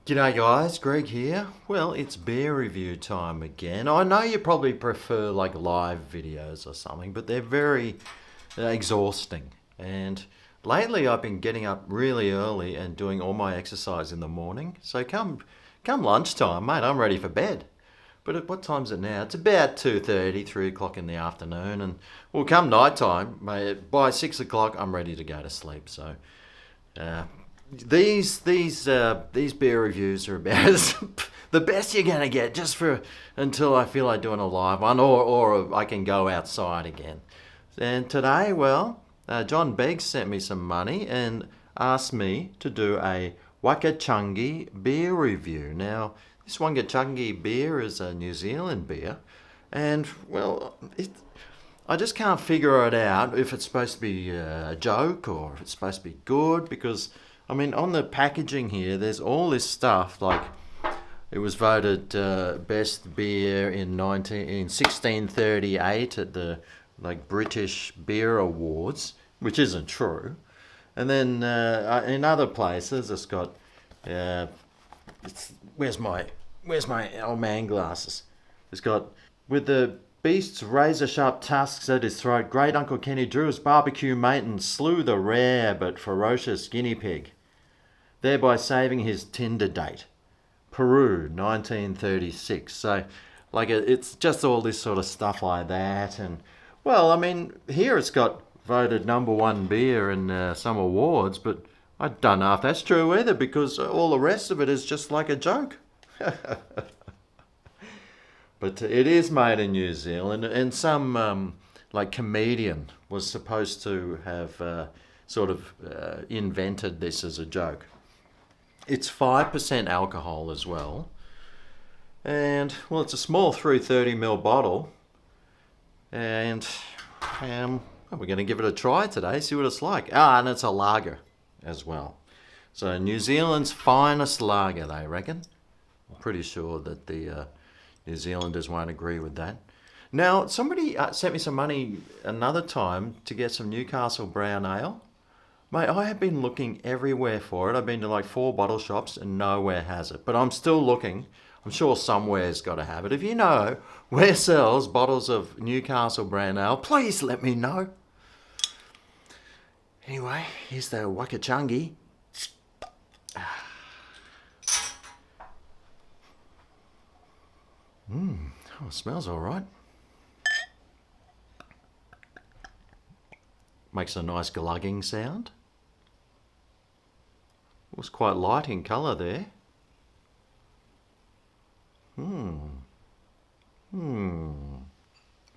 G'day guys, Greg here. Well, it's beer review time again. I know you probably prefer like live videos or something, but they're very exhausting. And lately I've been getting up really early and doing all my exercise in the morning. So come lunchtime, mate, I'm ready for bed. But at what time's it now? It's about 2:30, 3 o'clock in the afternoon, and well, come night time, mate, by 6 o'clock I'm ready to go to sleep. So uh, these beer reviews are about the best you're gonna get, just for until I feel like doing a live one, or I can go outside again. And today, well, John Beggs sent me some money and asked me to do a Wakachangi beer review. Now, this Wakachangi beer is a New Zealand beer, and well, I just can't figure it out if it's supposed to be a joke or if it's supposed to be good, because I mean, on the packaging here, there's all this stuff like it was voted best beer in 1638 at the like British Beer Awards, which isn't true. And then in other places, it's got it's where's my old man glasses? It's got with the beast's razor sharp tusks at his throat, great Uncle Kenny drew his barbecue mate and slew the rare but ferocious guinea pig, thereby saving his Tinder date. Peru, 1936. So, like, it's just all this sort of stuff like that. And, well, I mean, here it's got voted number one beer in some awards, but I don't know if that's true either, because all the rest of it is just like a joke. But it is made in New Zealand, and some like comedian was supposed to have sort of invented this as a joke. It's 5% alcohol as well, and well, it's a small 330 ml bottle, and we're going to give it a try today, see what it's like. And it's a lager as well. So New Zealand's finest lager, they reckon. I'm pretty sure that the New Zealanders won't agree with that. Now, somebody sent me some money another time to get some Newcastle brown ale. Mate, I have been looking everywhere for it. I've been to like 4 bottle shops and nowhere has it. But I'm still looking. I'm sure somewhere's got to have it. If you know where sells bottles of Newcastle brown ale, please let me know. Anyway, here's the Wakachangi. Oh, it smells all right. Makes a nice glugging sound. It was quite light in colour there.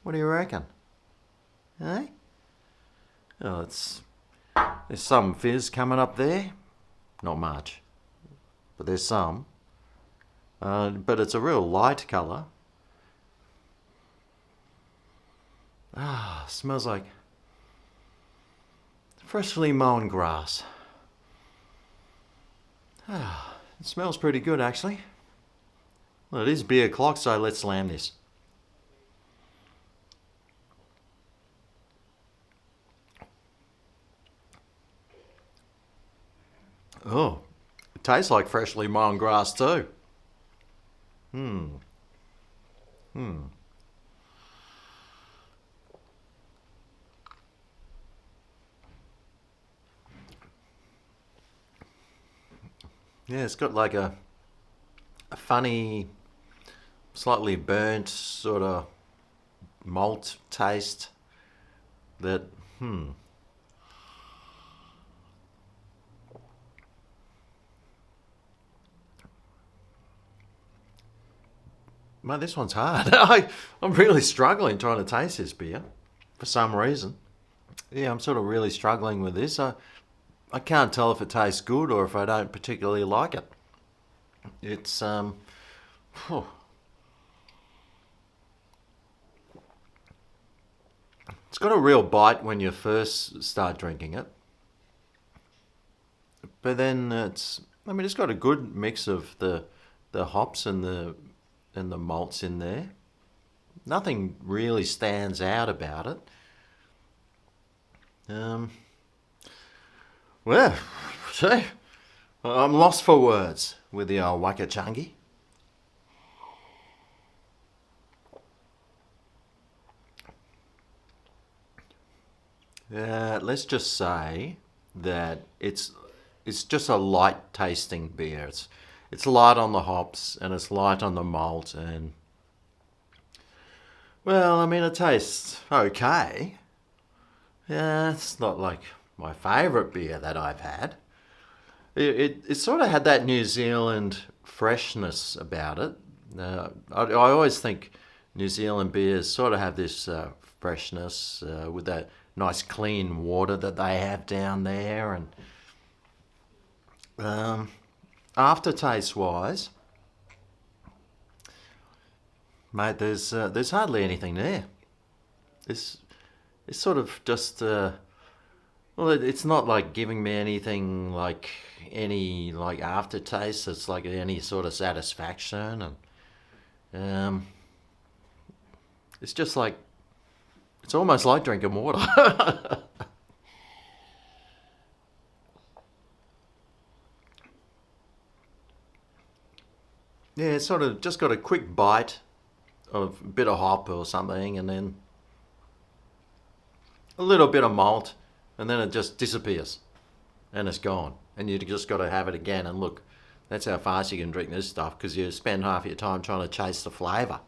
What do you reckon? Eh? Oh, there's some fizz coming up there. Not much, but there's some. But it's a real light colour. Smells like freshly mown grass. It smells pretty good, actually. Well, it is beer o'clock, so let's slam this. Oh, it tastes like freshly mown grass too. Yeah, it's got like a funny, slightly burnt sort of malt taste that, Man, this one's hard. I'm really struggling trying to taste this beer for some reason. Yeah, I'm sort of really struggling with this. I can't tell if it tastes good or if I don't particularly like it. It's phew. It's got a real bite when you first start drinking it, but then it's got a good mix of the hops and the malts in there. Nothing really stands out about it. Well, see, I'm lost for words with the old Wakachangi. Let's just say that it's just a light tasting beer. It's light on the hops and it's light on the malt and well, I mean it tastes okay. Yeah, it's not like my favourite beer that I've had. It sort of had that New Zealand freshness about it. I always think New Zealand beers sort of have this freshness with that nice clean water that they have down there. And um, aftertaste wise, mate, there's hardly anything there. It's it's sort of just well, it's not like giving me anything like any like aftertaste. It's like any sort of satisfaction, and it's just like it's almost like drinking water. Yeah, it's sort of just got a quick bite of a bit of hop or something, and then a little bit of malt, and then it just disappears and it's gone. And you just got to have it again. And look, that's how fast you can drink this stuff because you spend half your time trying to chase the flavour.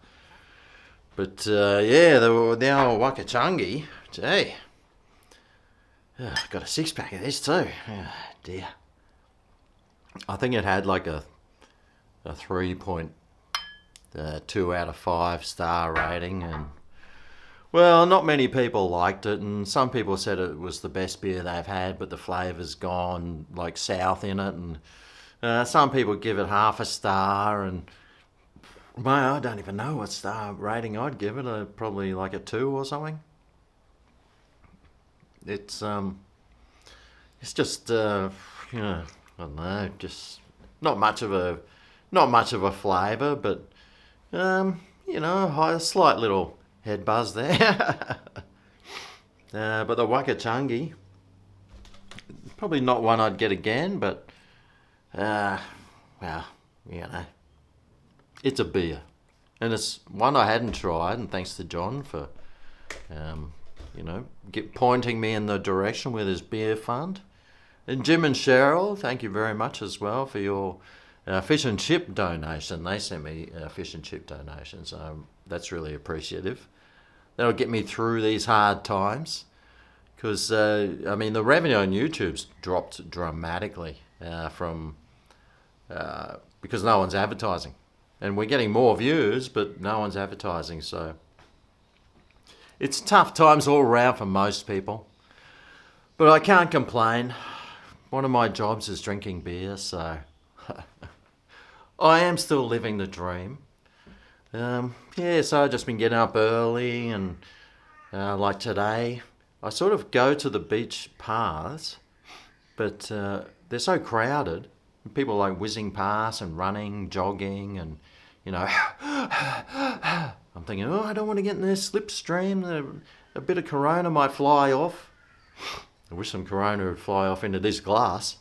But yeah, the old Wakachangi, gee, got a six pack of this too. Oh, dear. I think it had like a 3.2 out of 5 star rating, and well, not many people liked it, and some people said it was the best beer they've had, but the flavour's gone like south in it, and some people give it half a star, and mate, I don't even know what star rating I'd give it. Probably like a 2 or something. It's it's just I don't know, just not much of a not much of a flavour, but a slight little head buzz there. But the Wakachangi, probably not one I'd get again, but well, you know, it's a beer, and it's one I hadn't tried. And thanks to John for, pointing me in the direction with his beer fund. And Jim and Cheryl, thank you very much as well for your fish and chip donation. They sent me a fish and chip donation, so that's really appreciative. That'll get me through these hard times. Because, I mean, the revenue on YouTube's dropped dramatically from because no one's advertising. And we're getting more views, but no one's advertising. So it's tough times all around for most people. But I can't complain. One of my jobs is drinking beer, so I am still living the dream. Yeah, so I've just been getting up early, and like today, I sort of go to the beach paths, but they're so crowded. People are like whizzing past and running, jogging, and I'm thinking, oh, I don't want to get in this slipstream. A bit of Corona might fly off. I wish some Corona would fly off into this glass.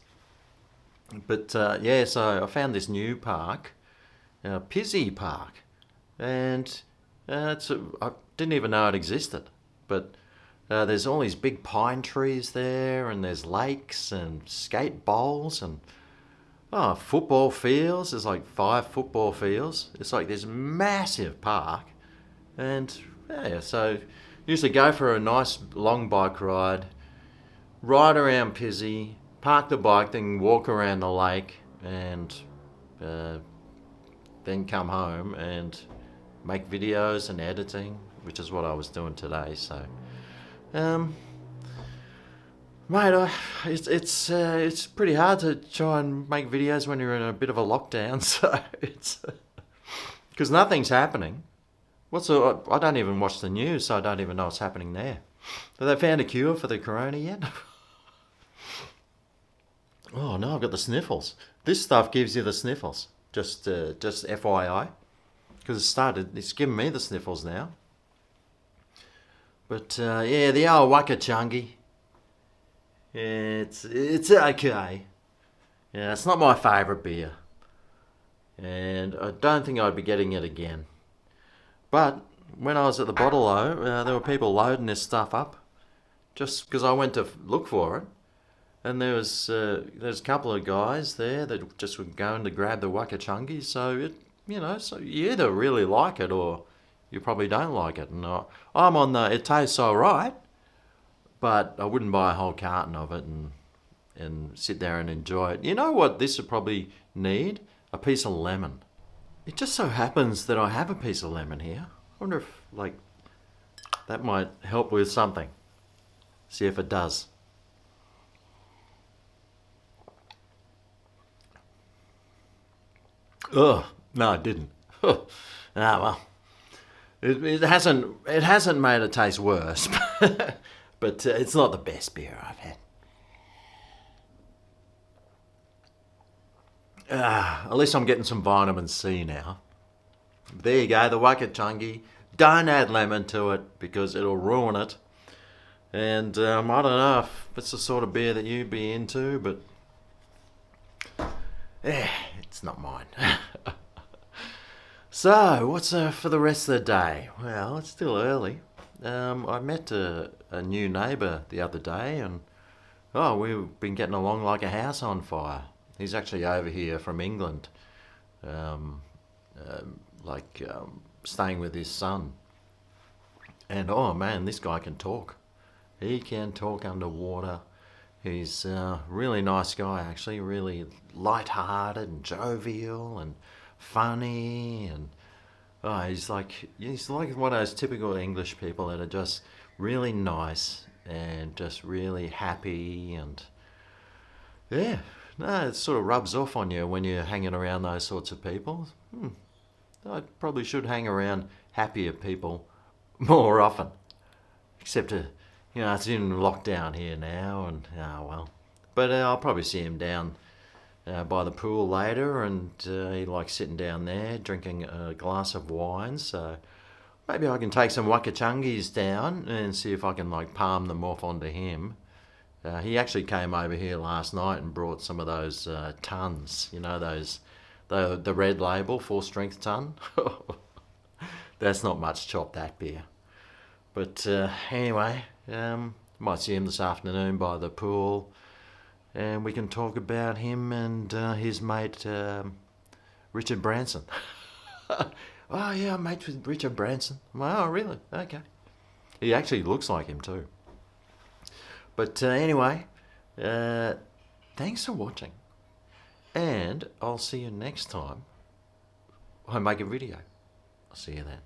But yeah, so I found this new park, Pizzey Park, and I didn't even know it existed. But there's all these big pine trees there, and there's lakes and skate bowls and football fields. There's like 5 football fields. It's like this massive park, and yeah, so usually go for a nice long bike ride around Pizzey, park the bike, then walk around the lake, and then come home and make videos and editing, which is what I was doing today. So, mate, it's pretty hard to try and make videos when you're in a bit of a lockdown. So it's because nothing's happening. I don't even watch the news, so I don't even know what's happening there. Have they found a cure for the corona yet? Oh no, I've got the sniffles. This stuff gives you the sniffles. Just FYI, because it's giving me the sniffles now. But yeah, the old Wakachangi, it's okay. Yeah, it's not my favourite beer, and I don't think I'd be getting it again. But when I was at the bottle there were people loading this stuff up just because I went to look for it, and there's a couple of guys there that just were going to grab the Wakachangi. So you either really like it or you probably don't like it. And I'm on the it tastes all right, but I wouldn't buy a whole carton of it and sit there and enjoy it. You know what this would probably need? A piece of lemon. It just so happens that I have a piece of lemon here. I wonder if that might help with something. See if it does. Ugh, no, it didn't. Ah, well, it hasn't made it taste worse, but it's not the best beer I've had. At least I'm getting some vitamin C now. There you go, the Wakachangi. Don't add lemon to it because it'll ruin it. And I don't know if it's the sort of beer that you'd be into, but it's not mine. So, what's for the rest of the day? Well, it's still early. I met a new neighbour the other day, and we've been getting along like a house on fire. He's actually over here from England, um, staying with his son. And oh man, this guy can talk. He can talk underwater. He's a really nice guy, actually, really light-hearted and jovial and funny, and he's like one of those typical English people that are just really nice and just really happy, and yeah, no, it sort of rubs off on you when you're hanging around those sorts of people. I probably should hang around happier people more often, except it's in lockdown here now, and well, but I'll probably see him down by the pool later, and he likes sitting down there drinking a glass of wine. So maybe I can take some Wakachangis down and see if I can palm them off onto him. He actually came over here last night and brought some of those tons. You know those the red label 4 strength ton. That's not much chop, that beer. But anyway, might see him this afternoon by the pool, and we can talk about him and his mate Richard Branson. Oh yeah, I'm mates with Richard Branson. Oh really? Okay. He actually looks like him too. But anyway, thanks for watching, and I'll see you next time I make a video. I'll see you then.